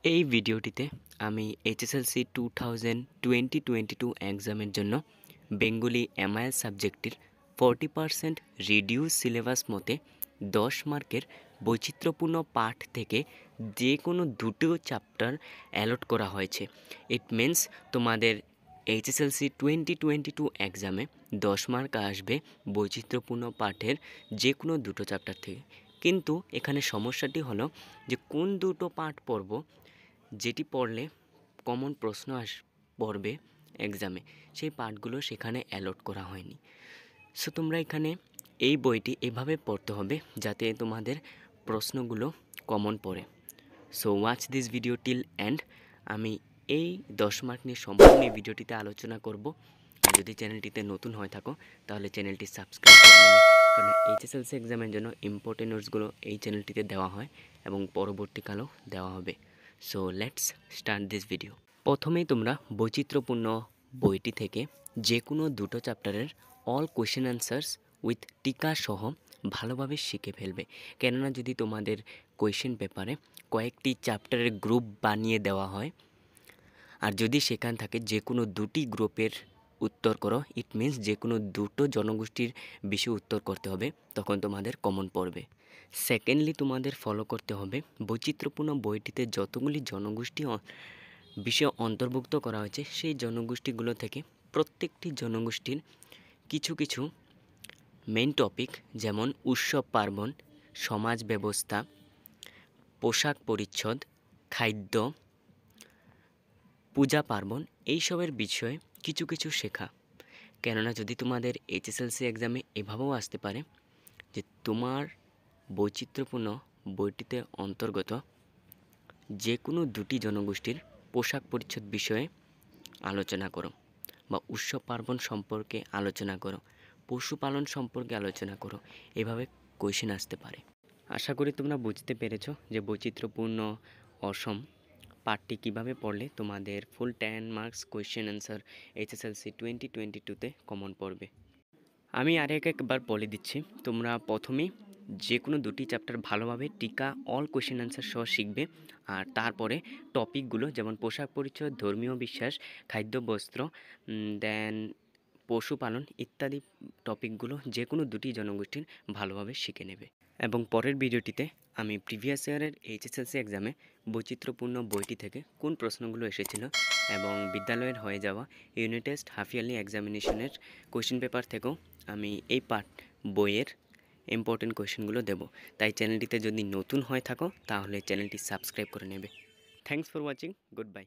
এই ভিডিওটিতে আমি HSLC 2022 এক্সামের জন্য বেঙ্গলি MIL সাবজেক্টের 40% রিডিউস সিলেবাস মতে 10 মার্কের বৈচিত্র্যপূর্ণ পাঠ থেকে যে কোনো দুটো চ্যাপ্টার অ্যালট করা হয়েছে। ইট মিনস তোমাদের HSLC 2022 এক্সামে 10 মার্ক আসবে বৈচিত্র্যপূর্ণ পাঠের যে কোনো দুটো চ্যাপ্টার থেকে। কিন্তু এখানে সমস্যাটি হলো যে কোন দুটো পাঠ পড়ব যেটি পড়লে কমন প্রশ্ন পড়বে এক্সামে, সেই পাঠগুলো সেখানে অ্যালট করা হয়নি। সো তোমরা এখানে এই বইটি এভাবে পড়তে হবে যাতে তোমাদের প্রশ্নগুলো কমন পড়ে। So watch this video till and. আমি এই 10 মার্ক নিয়ে সম্পূর্ণ এই ভিডিওটিতে আলোচনা করব। আর যদি চ্যানেলটিতে নতুন হয়ে থাকো তাহলে চ্যানেলটি সাবস্ক্রাইব করে নেবে, কারণ HSLC এক্সামের জন্য ইম্পর্টেন্ট নোটসগুলো এই চ্যানেলটিতে দেওয়া হয় এবং পরবর্তীকালেও দেওয়া হবে। So let's start this video. প্রথমেই তোমরা বৈচিত্র্যপূর্ণ বইটি থেকে যে কোনো দুটো চ্যাপ্টারের অল কোয়েশ্চেন অ্যান্সার্স উইথ টিকা সহ ভালোভাবে শিখে ফেলবে। কেননা যদি তোমাদের কোয়েশ্চেন পেপারে কয়েকটি চ্যাপ্টারের গ্রুপ বানিয়ে দেওয়া হয় আর যদি সেখান থাকে যে কোনো দুটি গ্রুপের উত্তর করো, ইট মিনস যে কোনো দুটো জনগোষ্ঠীর বিষয়ে উত্তর করতে হবে, তখন তোমাদের কমন পড়বে। সেকেন্ডলি তোমাদের ফলো করতে হবে বৈচিত্র্যপূর্ণ বইটিতে যতগুলি জনগোষ্ঠী বিষয় অন্তর্ভুক্ত করা হয়েছে সেই জনগোষ্ঠীগুলো থেকে প্রত্যেকটি জনগোষ্ঠীর কিছু কিছু মেইন টপিক, যেমন উৎসব পার্বণ, সমাজ ব্যবস্থা, পোশাক পরিচ্ছদ, খাদ্য, পূজা পার্বণ, এইসবের বিষয়ে কিছু কিছু শেখা। কেননা যদি তোমাদের HSLC এক্সামে এভাবেও আসতে পারে যে তোমার বৈচিত্র্যপূর্ণ বইটিতে অন্তর্গত যে কোনো দুটি জনগোষ্ঠীর পোশাক পরিচ্ছদ বিষয়ে আলোচনা করো, বা উৎসব পার্বণ সম্পর্কে আলোচনা করো, পশুপালন সম্পর্কে আলোচনা করো, এভাবে কোয়েশ্চেন আসতে পারে। আশা করি তোমরা বুঝতে পেরেছো যে বৈচিত্র্যপূর্ণ অসম পার্টটি কীভাবে পড়লে তোমাদের full 10 marks question answer HSLC 2022-তে কমন পড়বে। আমি একবার বলে দিচ্ছি, তোমরা প্রথমেই যে কোনো দুটি চ্যাপ্টার ভালোভাবে টিকা অল কোয়েশ্চেন অ্যান্সার সহ শিখবে, আর তারপরে টপিকগুলো যেমন পোশাক পরিচ্ছদ, ধর্মীয় বিশ্বাস, খাদ্য বস্ত্র, দেন পশুপালন ইত্যাদি টপিকগুলো যে কোনো দুটি জনগোষ্ঠীর ভালোভাবে শিখে নেবে। এবং পরের ভিডিওটিতে আমি প্রিভিয়াস ইয়ারের HSLC এক্সামে বৈচিত্র্যপূর্ণ বইটি থেকে কোন প্রশ্নগুলো এসেছিল এবং বিদ্যালয়ের হয়ে যাওয়া ইউনিট টেস্ট হাফ ইয়ারলি এক্সামিনেশনের কোয়েশ্চেন পেপার থেকেও আমি এই বইয়ের ইম্পর্টেন্ট কোয়েশ্চেনগুলো দেব। তাই চ্যানেলটিতে যদি নতুন হয়ে থাকো তাহলে চ্যানেলটি সাবস্ক্রাইব করে নেবে। Thanks for watching, good bye.